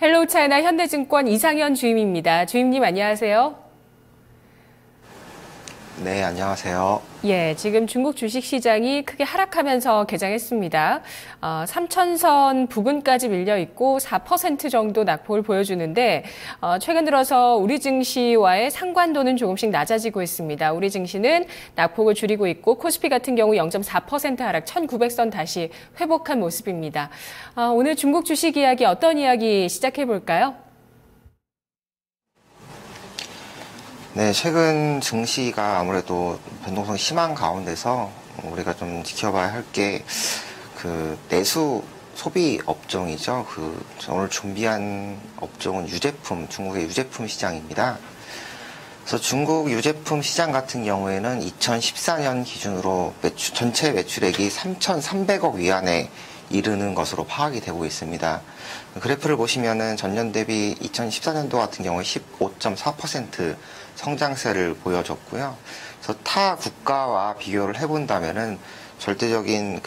헬로우 차이나 현대증권 이상현 주임입니다. 주임님 안녕하세요. 네, 안녕하세요. 예, 지금 중국 주식시장이 크게 하락하면서 개장했습니다. 3천선 부근까지 밀려 있고 4% 정도 낙폭을 보여주는데 최근 들어서 우리 증시와의 상관도는 조금씩 낮아지고 있습니다. 우리 증시는 낙폭을 줄이고 있고 코스피 같은 경우 0.4% 하락 1900선 다시 회복한 모습입니다. 오늘 중국 주식 이야기 어떤 이야기 시작해 볼까요? 네, 최근 증시가 아무래도 변동성이 심한 가운데서 우리가 좀 지켜봐야 할 게 내수 소비 업종이죠. 오늘 준비한 업종은 중국의 유제품 시장입니다. 그래서 중국 유제품 시장 같은 경우에는 2014년 기준으로 전체 매출액이 3,300억 위안에 이르는 것으로 파악이 되고 있습니다. 그래프를 보시면은 전년 대비 2014년도 같은 경우에 15.4% 성장세를 보여줬고요. 그래서 타 국가와 비교를 해본다면은 절대적인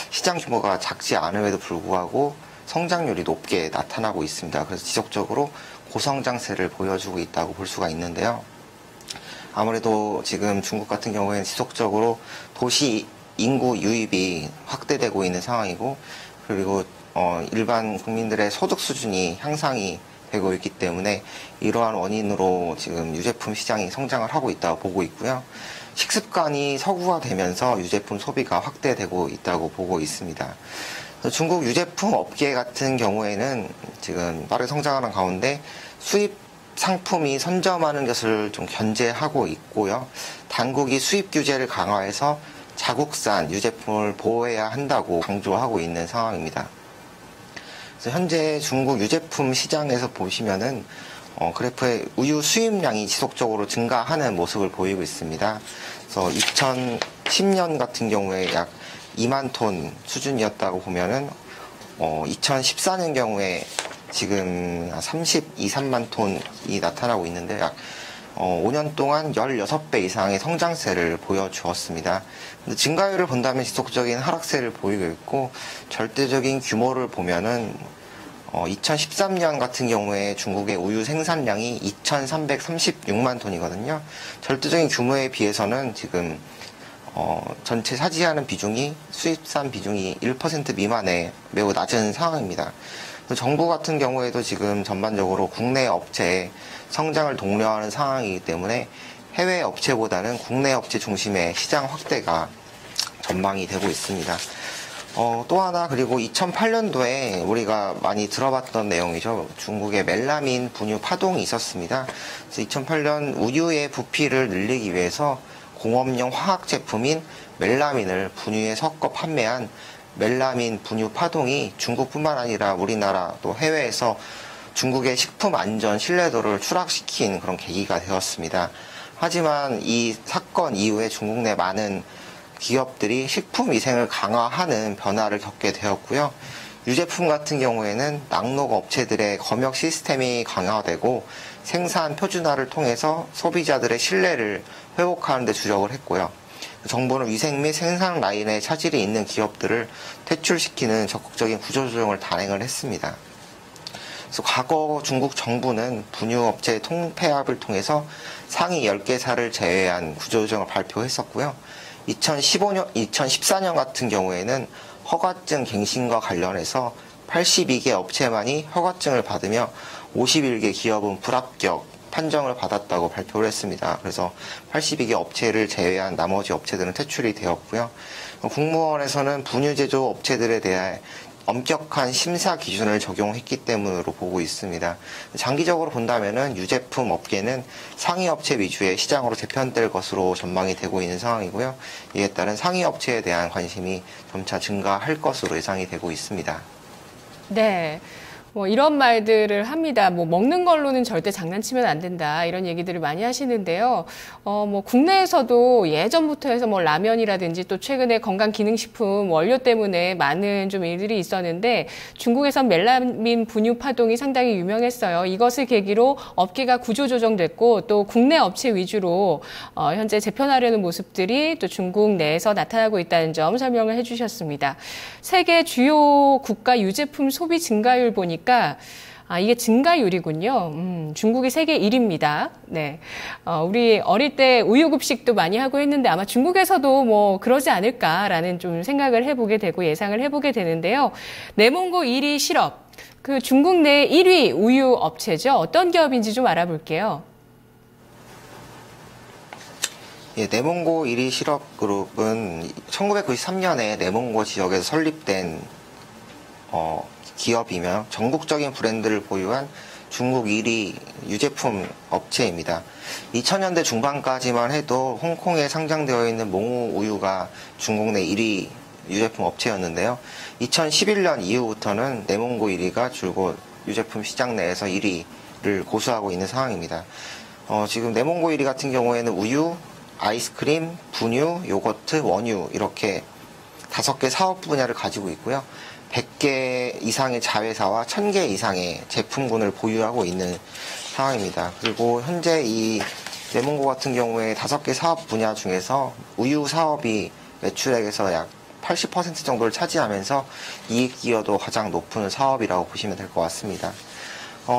시장 규모가 작지 않음에도 불구하고 성장률이 높게 나타나고 있습니다. 그래서 지속적으로 고성장세를 보여주고 있다고 볼 수가 있는데요. 아무래도 지금 중국 같은 경우에는 지속적으로 도시 인구 유입이 확대되고 있는 상황이고, 그리고 일반 국민들의 소득 수준이 향상이 되고 있기 때문에 이러한 원인으로 지금 유제품 시장이 성장을 하고 있다고 보고 있고요. 식습관이 서구화되면서 유제품 소비가 확대되고 있다고 보고 있습니다. 중국 유제품 업계 같은 경우에는 지금 빠르게 성장하는 가운데 수입 상품이 선점하는 것을 좀 견제하고 있고요. 당국이 수입 규제를 강화해서 자국산 유제품을 보호해야 한다고 강조하고 있는 상황입니다. 그래서 현재 중국 유제품 시장에서 보시면은 그래프에 우유 수입량이 지속적으로 증가하는 모습을 보이고 있습니다. 그래서 2010년 같은 경우에 약 2만 톤 수준이었다고 보면은 2014년 경우에 지금 32, 3만 톤이 나타나고 있는데 약 5년 동안 16배 이상의 성장세를 보여주었습니다. 근데 증가율을 본다면 지속적인 하락세를 보이고 있고, 절대적인 규모를 보면은 2013년 같은 경우에 중국의 우유 생산량이 2,336만 톤이거든요. 절대적인 규모에 비해서는 지금 전체 차지하는 비중이 수입산 비중이 1% 미만의 매우 낮은 상황입니다. 정부 같은 경우에도 지금 전반적으로 국내 업체의 성장을 독려하는 상황이기 때문에 해외 업체보다는 국내 업체 중심의 시장 확대가 전망이 되고 있습니다. 또 하나, 그리고 2008년도에 우리가 많이 들어봤던 내용이죠. 중국의 멜라민 분유 파동이 있었습니다. 그래서 2008년 우유의 부피를 늘리기 위해서 공업용 화학 제품인 멜라민을 분유에 섞어 판매한 멜라민 분유 파동이 중국뿐만 아니라 우리나라 또 해외에서 중국의 식품 안전 신뢰도를 추락시킨 그런 계기가 되었습니다. 하지만 이 사건 이후에 중국 내 많은 기업들이 식품 위생을 강화하는 변화를 겪게 되었고요. 유제품 같은 경우에는 낙농 업체들의 검역 시스템이 강화되고 생산 표준화를 통해서 소비자들의 신뢰를 회복하는 데 주력을 했고요. 정부는 위생 및 생산 라인에 차질이 있는 기업들을 퇴출시키는 적극적인 구조조정을 단행을 했습니다. 그래서 과거 중국 정부는 분유업체 통폐합을 통해서 상위 10개사를 제외한 구조조정을 발표했었고요. 2014년 같은 경우에는 허가증 갱신과 관련해서 82개 업체만이 허가증을 받으며 51개 기업은 불합격 판정을 받았다고 발표를 했습니다. 그래서 82개 업체를 제외한 나머지 업체들은 퇴출이 되었고요. 국무원에서는 분유 제조 업체들에 대해 엄격한 심사 기준을 적용했기 때문으로 보고 있습니다. 장기적으로 본다면은 유제품 업계는 상위 업체 위주의 시장으로 재편될 것으로 전망이 되고 있는 상황이고요. 이에 따른 상위 업체에 대한 관심이 점차 증가할 것으로 예상이 되고 있습니다. 네. 이런 말들을 합니다. 먹는 걸로는 절대 장난치면 안 된다. 이런 얘기들을 많이 하시는데요. 국내에서도 예전부터 해서 라면이라든지 또 최근에 건강기능식품 원료 때문에 많은 좀 일들이 있었는데 중국에선 멜라민 분유 파동이 상당히 유명했어요. 이것을 계기로 업계가 구조조정됐고 또 국내 업체 위주로 현재 재편하려는 모습들이 또 중국 내에서 나타나고 있다는 점 설명을 해주셨습니다. 세계 주요 국가 유제품 소비 증가율 보니까 아, 이게 증가율이군요. 중국이 세계 1위입니다. 네. 우리 어릴 때 우유급식도 많이 하고 했는데 아마 중국에서도 뭐 그러지 않을까라는 좀 생각을 해보게 되고 예상을 해보게 되는데요. 내몽고 1위 실업. 그 중국 내 1위 우유 업체죠. 어떤 기업인지 좀 알아볼게요. 예, 내몽고 1위 실업그룹은 1993년에 내몽고 지역에서 설립된 기업이며 전국적인 브랜드를 보유한 중국 1위 유제품 업체입니다. 2000년대 중반까지만 해도 홍콩에 상장되어 있는 몽우 우유가 중국 내 1위 유제품 업체였는데요. 2011년 이후부터는 내몽고 1위가 줄곧 유제품 시장 내에서 1위를 고수하고 있는 상황입니다. 지금 내몽고 1위 같은 경우에는 우유, 아이스크림, 분유, 요거트, 원유 이렇게 5개 사업 분야를 가지고 있고요. 100개 이상의 자회사와 1000개 이상의 제품군을 보유하고 있는 상황입니다. 그리고 현재 이 내몽고 같은 경우에 5개 사업 분야 중에서 우유 사업이 매출액에서 약 80% 정도를 차지하면서 이익 기여도 가장 높은 사업이라고 보시면 될 것 같습니다.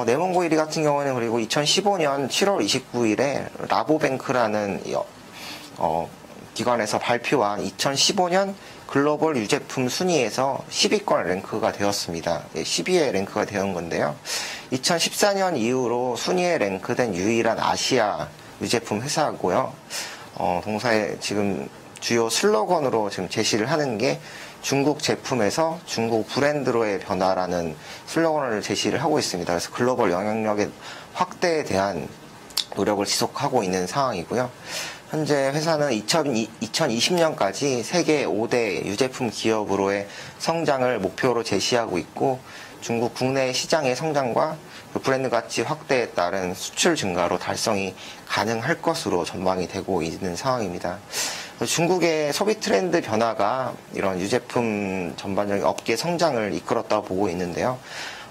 내몽고 1위 같은 경우는 그리고 2015년 7월 29일에 라보뱅크라는 기관에서 발표한 2015년 글로벌 유제품 순위에서 10위권 랭크가 되었습니다. 10위에 랭크가 되는 건데요. 2014년 이후로 순위에 랭크된 유일한 아시아 유제품 회사고요. 동사의 지금 주요 슬로건으로 지금 제시를 하는 게 중국 제품에서 중국 브랜드로의 변화라는 슬로건을 제시를 하고 있습니다. 그래서 글로벌 영향력의 확대에 대한 노력을 지속하고 있는 상황이고요. 현재 회사는 2020년까지 세계 5대 유제품 기업으로의 성장을 목표로 제시하고 있고 중국 국내 시장의 성장과 브랜드 가치 확대에 따른 수출 증가로 달성이 가능할 것으로 전망이 되고 있는 상황입니다. 중국의 소비 트렌드 변화가 이런 유제품 전반적인 업계 성장을 이끌었다고 보고 있는데요.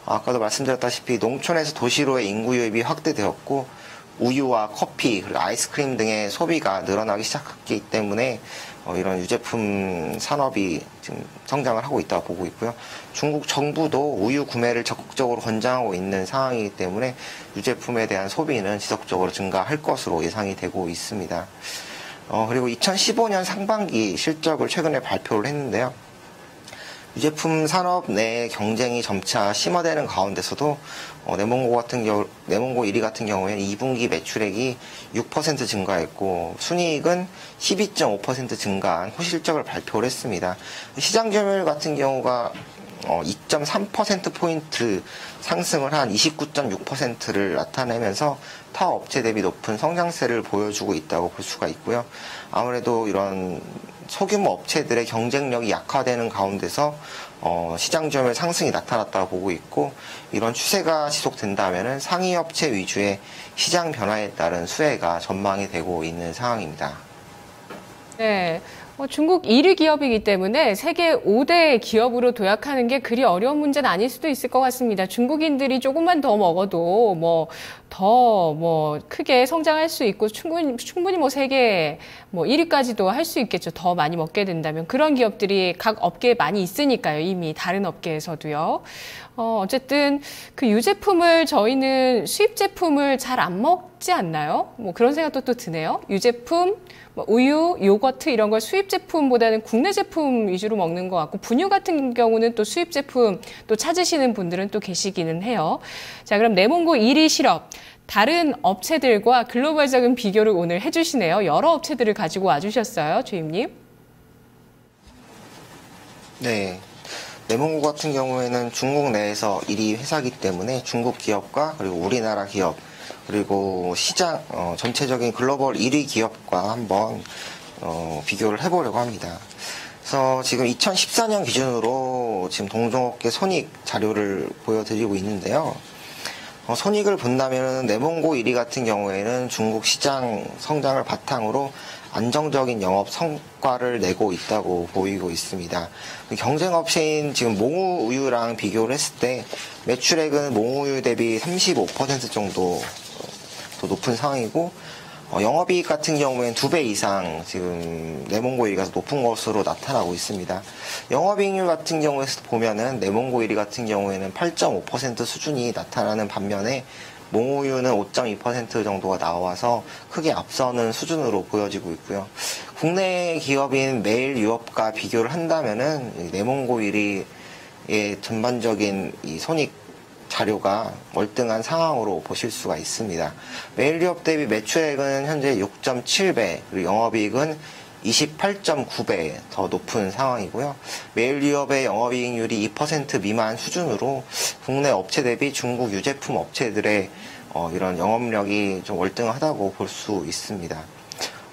아까도 말씀드렸다시피 농촌에서 도시로의 인구 유입이 확대되었고 우유와 커피, 그리고 아이스크림 등의 소비가 늘어나기 시작했기 때문에 이런 유제품 산업이 지금 성장을 하고 있다고 보고 있고요. 중국 정부도 우유 구매를 적극적으로 권장하고 있는 상황이기 때문에 유제품에 대한 소비는 지속적으로 증가할 것으로 예상이 되고 있습니다. 그리고 2015년 상반기 실적을 최근에 발표를 했는데요. 유제품 산업 내 경쟁이 점차 심화되는 가운데서도 내몽고 1위 같은 경우에는 2분기 매출액이 6% 증가했고 순이익은 12.5% 증가한 호실적을 발표를 했습니다. 시장 점유율 같은 경우가 2.3%포인트 상승을 한 29.6%를 나타내면서 타 업체 대비 높은 성장세를 보여주고 있다고 볼 수가 있고요. 아무래도 이런 소규모 업체들의 경쟁력이 약화되는 가운데서 시장 점유율 상승이 나타났다고 보고 있고 이런 추세가 지속된다면 상위 업체 위주의 시장 변화에 따른 수혜가 전망이 되고 있는 상황입니다. 네. 중국 1위 기업이기 때문에 세계 5대 기업으로 도약하는 게 그리 어려운 문제는 아닐 수도 있을 것 같습니다. 중국인들이 조금만 더 먹어도 더 크게 성장할 수 있고 충분히 세계 1위까지도 할 수 있겠죠. 더 많이 먹게 된다면. 그런 기업들이 각 업계에 많이 있으니까요. 이미 다른 업계에서도요. 어쨌든 그 유제품을 저희는 수입 제품을 잘 안 먹지 않나요? 그런 생각도 또 드네요. 유제품, 우유, 요거트 이런 걸 수입 제품보다는 국내 제품 위주로 먹는 것 같고 분유 같은 경우는 또 수입 제품 또 찾으시는 분들은 또 계시기는 해요. 자, 그럼 내몽고 1위 실업. 다른 업체들과 글로벌적인 비교를 오늘 해주시네요. 여러 업체들을 가지고 와주셨어요, 주임님. 네. 내몽고 같은 경우에는 중국 내에서 1위 회사이기 때문에 중국 기업과 그리고 우리나라 기업 그리고 시장 전체적인 글로벌 1위 기업과 한번 비교를 해보려고 합니다. 그래서 지금 2014년 기준으로 지금 동종업계 손익 자료를 보여드리고 있는데요. 손익을 본다면 내몽고 1위 같은 경우에는 중국 시장 성장을 바탕으로 안정적인 영업 성과를 내고 있다고 보이고 있습니다. 경쟁업체인 지금 몽우우유랑 비교를 했을 때 매출액은 몽우우유 대비 35% 정도 더 높은 상황이고 영업이익 같은 경우에는 2배 이상 지금 레몬고 1위가 높은 것으로 나타나고 있습니다. 영업이익률 같은 경우에서 보면은 레몬고 1위 같은 경우에는 8.5% 수준이 나타나는 반면에 몽우유는 5.2% 정도가 나와서 크게 앞서는 수준으로 보여지고 있고요. 국내 기업인 메일유업과 비교를 한다면은 레몬고 1위의 전반적인 이 손익 자료가 월등한 상황으로 보실 수가 있습니다. 메일유업 대비 매출액은 현재 6.7배, 그리고 영업이익은 28.9배 더 높은 상황이고요. 메일유업의 영업이익률이 2% 미만 수준으로 국내 업체 대비 중국 유제품 업체들의 이런 영업력이 좀 월등하다고 볼 수 있습니다.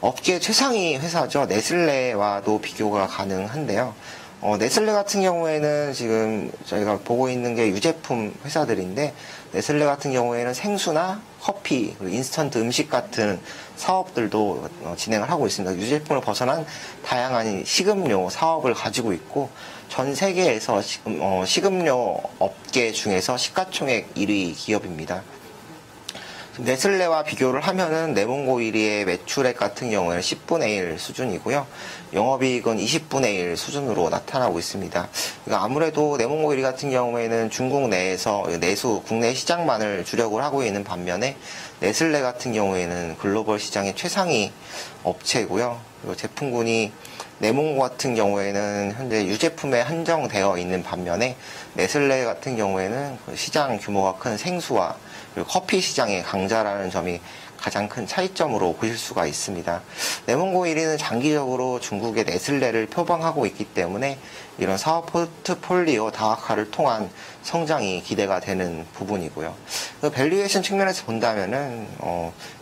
업계 최상위 회사죠. 네슬레와도 비교가 가능한데요. 네슬레 같은 경우에는 지금 저희가 보고 있는 게 유제품 회사들인데, 네슬레 같은 경우에는 생수나 커피, 그리고 인스턴트 음식 같은 사업들도 진행을 하고 있습니다. 유제품을 벗어난 다양한 식음료 사업을 가지고 있고, 전 세계에서 식음료 업계 중에서 시가총액 1위 기업입니다. 네슬레와 비교를 하면은 레몬고 1위의 매출액 같은 경우에는 10분의 1 수준이고요. 영업이익은 20분의 1 수준으로 나타나고 있습니다. 그러니까 아무래도 레몬고 1위 같은 경우에는 중국 내에서 내수 국내 시장만을 주력을 하고 있는 반면에, 네슬레 같은 경우에는 글로벌 시장의 최상위 업체고요. 그리고 제품군이 레몬고 같은 경우에는 현재 유제품에 한정되어 있는 반면에, 네슬레 같은 경우에는 시장 규모가 큰 생수와 그리고 커피 시장의 강자라는 점이 가장 큰 차이점으로 보실 수가 있습니다. 레몬고 1위는 장기적으로 중국의 네슬레를 표방하고 있기 때문에 이런 사업 포트폴리오 다각화를 통한 성장이 기대가 되는 부분이고요. 그 밸류에이션 측면에서 본다면은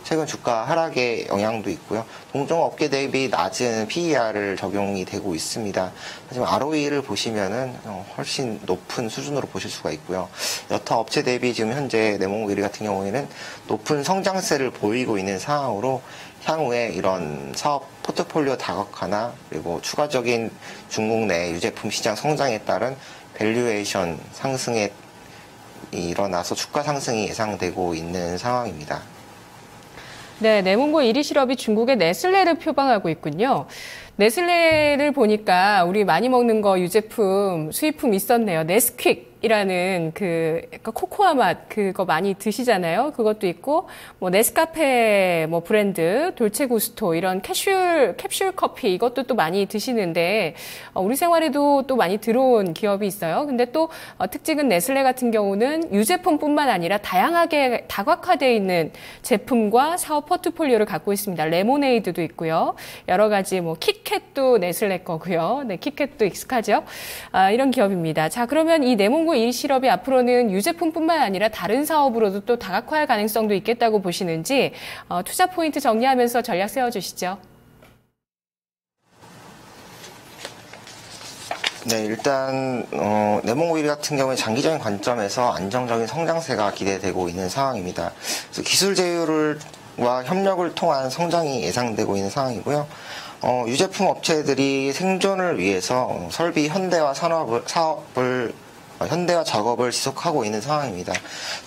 최근 주가 하락의 영향도 있고요. 동종 업계 대비 낮은 PER을 적용이 되고 있습니다. 하지만 ROE를 보시면은 훨씬 높은 수준으로 보실 수가 있고요. 여타 업체 대비 지금 현재 레몬고 1위 같은 경우에는 높은 성장세를 보이고 있는 상황으로, 향후에 이런 사업 포트폴리오 다각화나 그리고 추가적인 중국 내 유제품 시장 성장에 따른 밸류에이션 상승에 일어나서 주가 상승이 예상되고 있는 상황입니다. 네, 레몬고 1위 실업이 중국의 네슬레를 표방하고 있군요. 네슬레를 보니까 우리 많이 먹는 거 유제품, 수입품 있었네요. 네스퀵이라는 약간 코코아 맛 그거 많이 드시잖아요. 그것도 있고, 뭐 네스카페 뭐 브랜드, 돌체구스토 이런 캡슐 커피 이것도 또 많이 드시는데, 우리 생활에도 또 많이 들어온 기업이 있어요. 근데 또 특징은 네슬레 같은 경우는 유제품뿐만 아니라 다양하게 다각화되어 있는 제품과 사업 포트폴리오를 갖고 있습니다. 레모네이드도 있고요. 여러 가지 뭐 kit캣도 네슬레 거고요. 네, kit캣도 익숙하죠. 이런 기업입니다. 자, 그러면 이 레몬고 1위 실업이 앞으로는 유제품뿐만 아니라 다른 사업으로도 또 다각화할 가능성도 있겠다고 보시는지 투자 포인트 정리하면서 전략 세워주시죠. 네, 일단 레몬고 1위 같은 경우에 장기적인 관점에서 안정적인 성장세가 기대되고 있는 상황입니다. 그래서 기술 제휴와 협력을 통한 성장이 예상되고 있는 상황이고요. 유제품 업체들이 생존을 위해서 설비 현대화 현대화 작업을 지속하고 있는 상황입니다.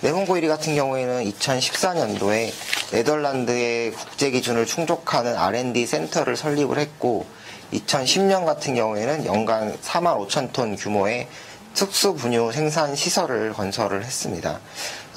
레몬고 1위 같은 경우에는 2014년도에 네덜란드의 국제 기준을 충족하는 R&D 센터를 설립을 했고, 2010년 같은 경우에는 연간 4만 5천 톤 규모의 특수 분유 생산 시설을 건설을 했습니다.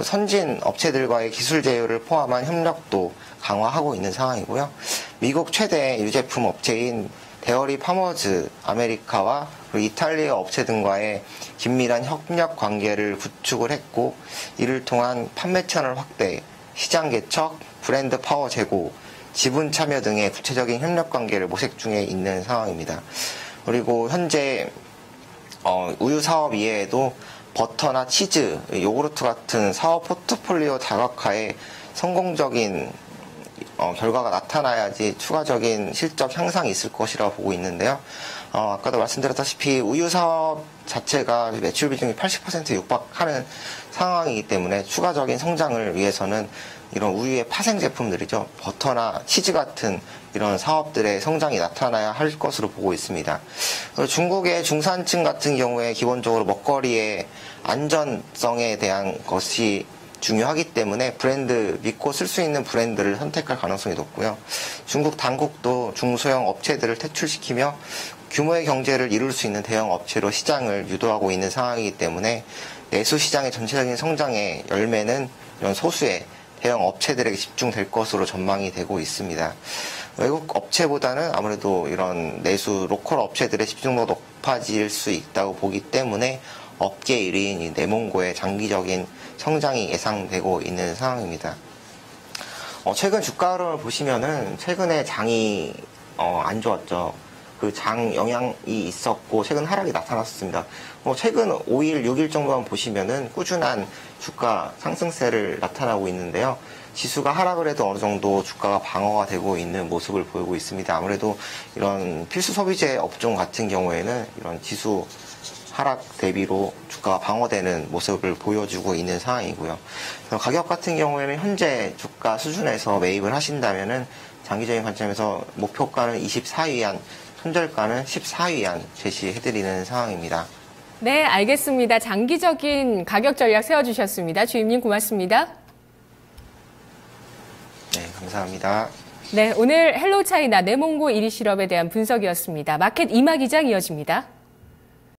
선진 업체들과의 기술 제휴를 포함한 협력도 강화하고 있는 상황이고요. 미국 최대 유제품 업체인 데어리 파머즈 아메리카와 이탈리아 업체 등과의 긴밀한 협력 관계를 구축을 했고, 이를 통한 판매 채널 확대, 시장 개척, 브랜드 파워 제고, 지분 참여 등의 구체적인 협력 관계를 모색 중에 있는 상황입니다. 그리고 현재 우유 사업 이외에도 버터나 치즈, 요구르트 같은 사업 포트폴리오 다각화에 성공적인 결과가 나타나야지 추가적인 실적 향상이 있을 것이라고 보고 있는데요. 아까도 말씀드렸다시피 우유 사업 자체가 매출 비중이 80% 육박하는 상황이기 때문에 추가적인 성장을 위해서는 이런 우유의 파생 제품들이죠. 버터나 치즈 같은 이런 사업들의 성장이 나타나야 할 것으로 보고 있습니다. 중국의 중산층 같은 경우에 기본적으로 먹거리의 안전성에 대한 것이 중요하기 때문에 브랜드 믿고 쓸 수 있는 브랜드를 선택할 가능성이 높고요. 중국 당국도 중소형 업체들을 퇴출시키며 규모의 경제를 이룰 수 있는 대형 업체로 시장을 유도하고 있는 상황이기 때문에 내수 시장의 전체적인 성장의 열매는 이런 소수의 대형 업체들에게 집중될 것으로 전망이 되고 있습니다. 외국 업체보다는 아무래도 이런 내수 로컬 업체들의 집중도가 높아질 수 있다고 보기 때문에 업계 1위인 이 네몽고의 장기적인 성장이 예상되고 있는 상황입니다. 최근 주가 흐름을 보시면은 최근에 장이 안 좋았죠. 그 장 영향이 있었고 최근 하락이 나타났습니다. 최근 5일, 6일 정도만 보시면은 꾸준한 주가 상승세를 나타나고 있는데요. 지수가 하락을 해도 어느 정도 주가가 방어가 되고 있는 모습을 보이고 있습니다. 아무래도 이런 필수 소비재 업종 같은 경우에는 이런 지수 하락 대비로 주가가 방어되는 모습을 보여주고 있는 상황이고요. 가격 같은 경우에는 현재 주가 수준에서 매입을 하신다면은 장기적인 관점에서 목표가는 24위안, 손절가는 14위안 제시해드리는 상황입니다. 네, 알겠습니다. 장기적인 가격 전략 세워주셨습니다. 주임님 고맙습니다. 네, 감사합니다. 네, 오늘 헬로우 차이나 네몽고 1위 실업에 대한 분석이었습니다. 마켓 이마 기장 이어집니다.